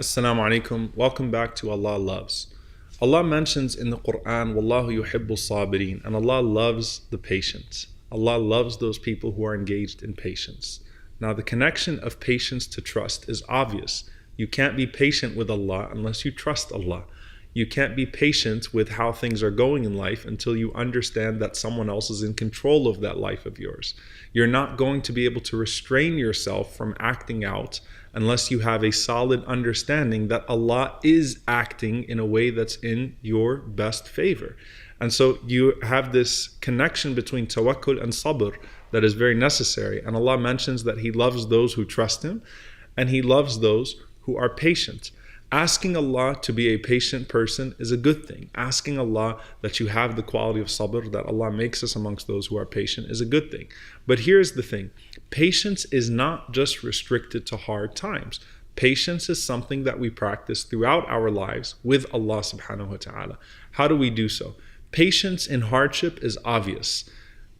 Assalamu alaikum. Welcome back to Allah Loves. Allah mentions in the Quran, Wallahu yuhibbu sabirin, and Allah loves the patient. Allah loves those people who are engaged in patience. Now, the connection of patience to trust is obvious. You can't be patient with Allah unless you trust Allah. You can't be patient with how things are going in life until you understand that someone else is in control of that life of yours. You're not going to be able to restrain yourself from acting out unless you have a solid understanding that Allah is acting in a way that's in your best favor. And so you have this connection between tawakkul and sabr that is very necessary. And Allah mentions that He loves those who trust Him and He loves those who are patient. Asking Allah to be a patient person is a good thing. Asking Allah that you have the quality of sabr, that Allah makes us amongst those who are patient, is a good thing. But here's the thing. Patience is not just restricted to hard times. Patience is something that we practice throughout our lives with Allah subhanahu wa ta'ala. How do we do so? Patience in hardship is obvious.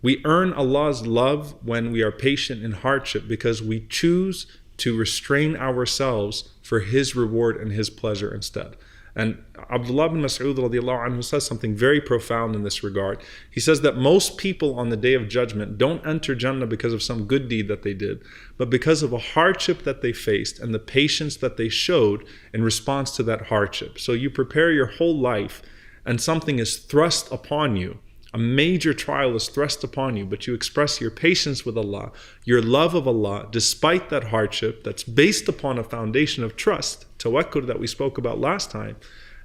We earn Allah's love when we are patient in hardship because we choose to restrain ourselves for His reward and His pleasure instead. And Abdullah bin Mas'ud radiallahu anhu says something very profound in this regard. He says that most people on the Day of Judgment don't enter Jannah because of some good deed that they did, but because of a hardship that they faced and the patience that they showed in response to that hardship. So you prepare your whole life and something is thrust upon you. A major trial is thrust upon you, but you express your patience with Allah, your love of Allah, despite that hardship that's based upon a foundation of trust, tawakkul that we spoke about last time,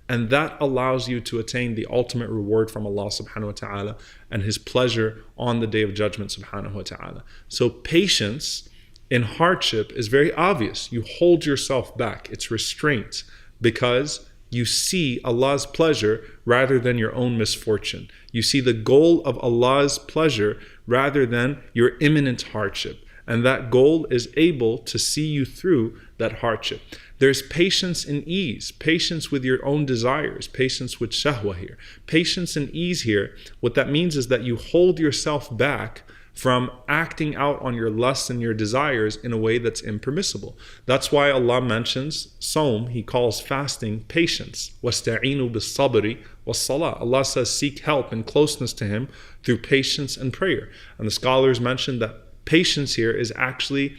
and that allows you to attain the ultimate reward from Allah subhanahu wa ta'ala and His pleasure on the Day of Judgment subhanahu wa ta'ala. So patience in hardship is very obvious. You hold yourself back. It's restraint because you see Allah's pleasure rather than your own misfortune. You see the goal of Allah's pleasure rather than your imminent hardship. And that goal is able to see you through that hardship. There's patience in ease, patience with your own desires, patience with shahwa here. Patience and ease here, what that means is that you hold yourself back from acting out on your lusts and your desires in a way that's impermissible. That's why Allah mentions Sawm. He calls fasting patience. وَاسْتَعِينُوا بِالصَّبْرِ وَالصَّلَاةِ. Allah says seek help and closeness to Him through patience and prayer. And the scholars mention that patience here is actually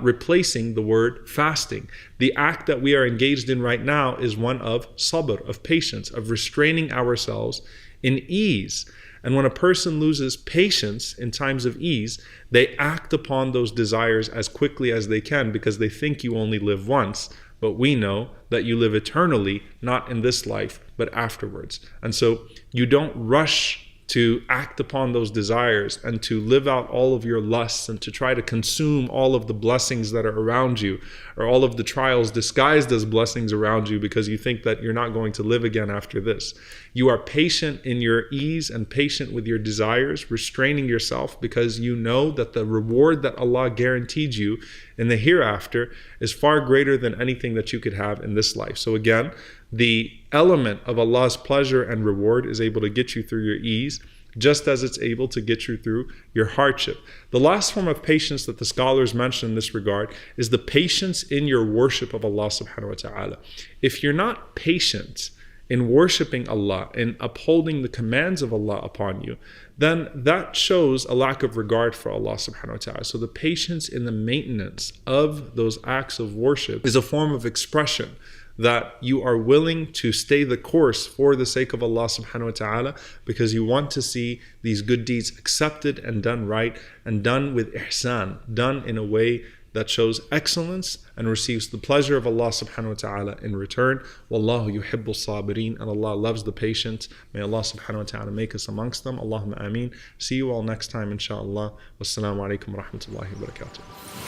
replacing the word fasting. The act that we are engaged in right now is one of sabr, of patience, of restraining ourselves in ease. And when a person loses patience in times of ease, they act upon those desires as quickly as they can because they think you only live once. But we know that you live eternally, not in this life, but afterwards. And so you don't rush to act upon those desires and to live out all of your lusts and to try to consume all of the blessings that are around you or all of the trials disguised as blessings around you because you think that you're not going to live again after this. You are patient in your ease and patient with your desires, restraining yourself because you know that the reward that Allah guaranteed you in the hereafter is far greater than anything that you could have in this life. So again, the element of Allah's pleasure and reward is able to get you through your ease, just as it's able to get you through your hardship. The last form of patience that the scholars mention in this regard is the patience in your worship of Allah subhanahu wa ta'ala. If you're not patient in worshiping Allah, in upholding the commands of Allah upon you, then that shows a lack of regard for Allah subhanahu wa ta'ala. So the patience in the maintenance of those acts of worship is a form of expression that you are willing to stay the course for the sake of Allah subhanahu wa ta'ala because you want to see these good deeds accepted and done right and done with ihsan, done in a way that shows excellence and receives the pleasure of Allah subhanahu wa ta'ala in return. Wallahu yuhibbu sabirin, and Allah loves the patient. May Allah subhanahu wa ta'ala make us amongst them. Allahumma ameen. See you all next time inshallah. Wassalamu alaikum wa rahmatullahi wa barakatuh.